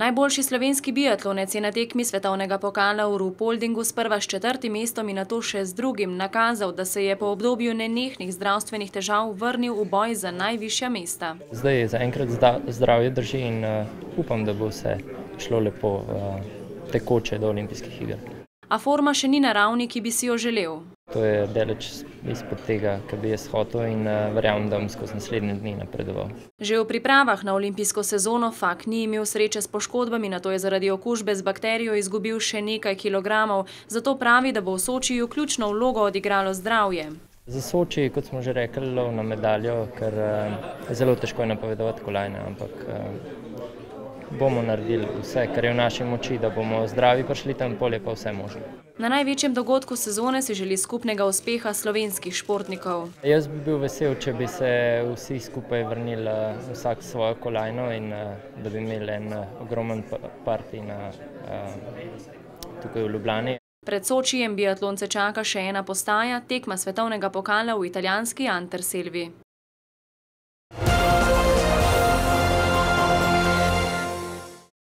Najboljši slovenski biatlonec je na tekmi svetovnega pokala v Ruhpoldingu sprva s 4. mestom in nato še z 2. nakazal, da se je po obdobju nenehnih zdravstvenih težav vrnil v boj za najvišja mesta. Zdaj zaenkrat zdravje drži in upam, da bo vse šlo lepo tekoče do olimpijskih iger. A forma še ni na ravni, ki bi si jo želel. To je daleč izpod tega, kar bi jaz hotel, in verjamem, da bom skozi naslednje dni napredoval. Že v pripravah na olimpijsko sezono Fak ni imel sreče s poškodbami, nato je zaradi okužbe z bakterijo izgubil še nekaj kilogramov, zato pravi, da bo v Sočiju ključno vlogo odigralo zdravje. Za Soči, kot smo že rekli, lov na medaljo, ker zelo težko je napovedovati kolajne, ampak bomo naredili vse, kar je v naši moči, da bomo zdravi prišli tam, pol je pa vse možno. Na največjem dogodku sezone si želi skupnega uspeha slovenskih športnikov. Jaz bi bil vesel, če bi se vsi skupaj vrnili vsak svojo kolajno in da bi imeli en ogromen party tukaj v Ljubljani. Pred Sočijem biatlonce čaka še ena postaja, tekma svetovnega pokala v italijanski Anterselvi.